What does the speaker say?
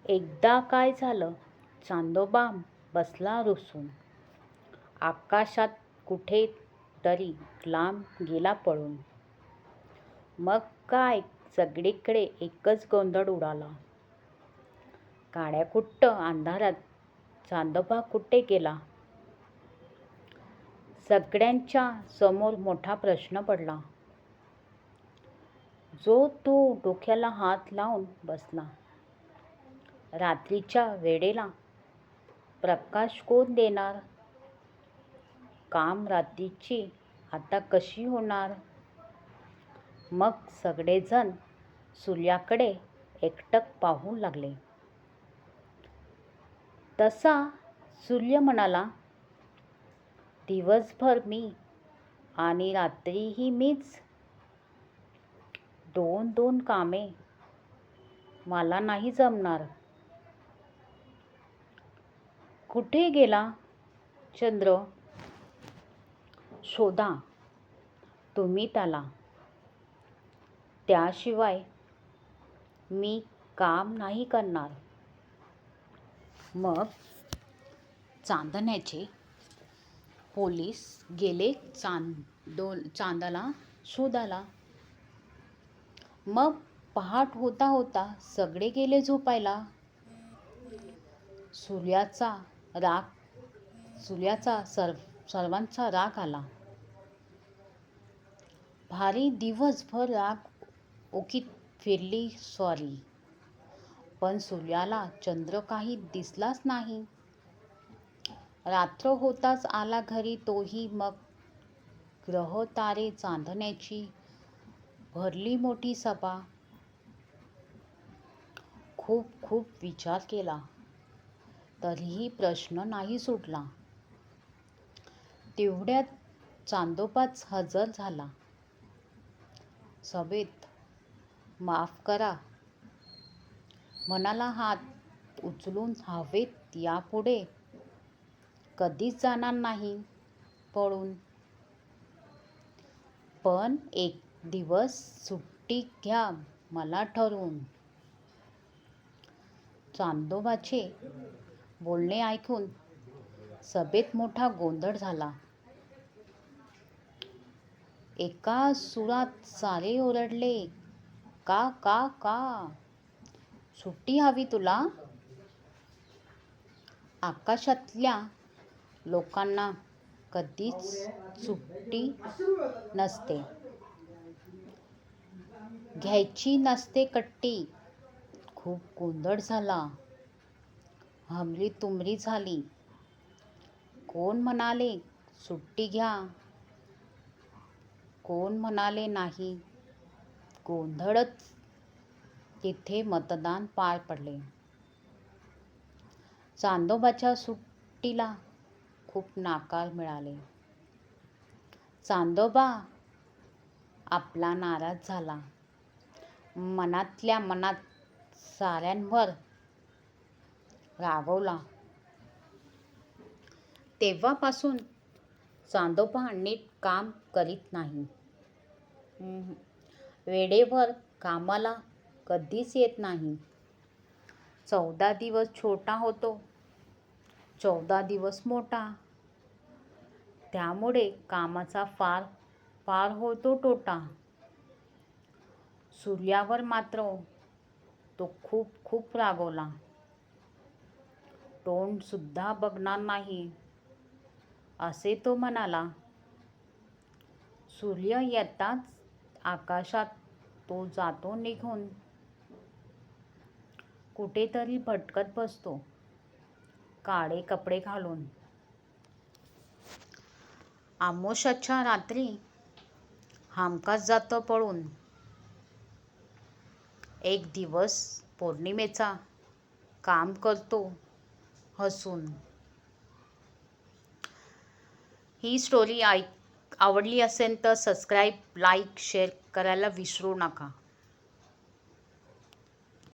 एकदा काय झालं, चांदोबा बसला रुसून. आकाशात कुठे तरी लांब गेला पळून. मग काय सगळीकडे एकच गोंधळ उडाला. काळ्याकुट्ट अंधारात चांदोबा कुठे गेला? सगळ्यांच्या समोर मोठा प्रश्न पडला. जो तो डोक्याला हात लावून बसला. रात्रीच्या वेळेला प्रकाश कोण देणार? काम रात्रीची आता कशी होणार? मग सगळेजण सूर्याकडे एकटक पाहू लागले. तसा सूर्य म्हणाला, दिवसभर मी आणि रात्रीही मीच. दोन दोन कामे मला नाही जमणार. कुठे गेला चंद्र? शोधा तुम्ही त्याला. त्याशिवाय मी काम नाही करणार. मग चांदण्याचे पोलीस गेले चांदाला शोधायला. मग पहाट होता होता सगळे गेले झोपायला. सूर्याचा सर्वांचा राग आला. भारी दिवसभर राग ओकीत फिरली स्वारी. पण सूर्याला चंद्र काही दिसलाच नाही. रात्र होताच आला घरी तोही. मग ग्रह तारे चांदण्याची भरली मोठी सभा. खूप खूप विचार केला तरीही प्रश्न नाही सुटला. तेवढ्यात चांदोबाच हजर झाला. सभेत माफ करा म्हणाला हात उचलून हवेत. यापुढे कधीच जाणार नाही पळून. पण एक दिवस सुट्टी घ्या मला ठरवून. चांदोबाचे बोलणे ऐकून सभेत मोठा गोंधळ झाला. एका सुरात सारे ओरडले, का का का? सुट्टी हवी तुला? आकाशातल्या लोकांना कधीच सुट्टी नसते. घ्यायची नसते कट्टी. खूप गोंधळ झाला. हमरी तुमरी झाली. कोण म्हणाले सुट्टी घ्या, कोण म्हणाले नाही. गोंधळच. तिथे मतदान पार पडले. चांदोबाच्या सुट्टीला खूप नकार मिळाले. चांदोबा आपला नाराज झाला. मनातल्या मनात साऱ्यांवर रागावला. तेव्हापासून चांदोबा नीट काम करीत नाही. वेळेवर कामाला कधीच येत नाही. 14 दिवस छोटा होतो, 14 दिवस मोठा. त्यामुळे कामाचा फार होतो तोटा. सूर्यावर मात्र तो खूप खूप रागावला. तोंड सुद्धा बघणार नाही असे तो म्हणाला. सूर्य येताच आकाशात तो जातो निघून. कुठेतरी भटकत बसतो काळे कपडे घालून. अमावास्येच्या रात्री हमखास जातो पळून. एक दिवस पौर्णिमेचा काम करतो हसून. ही स्टोरी आवडली असेल तर सबस्क्राईब, लाईक, शेअर करायला विसरू नका.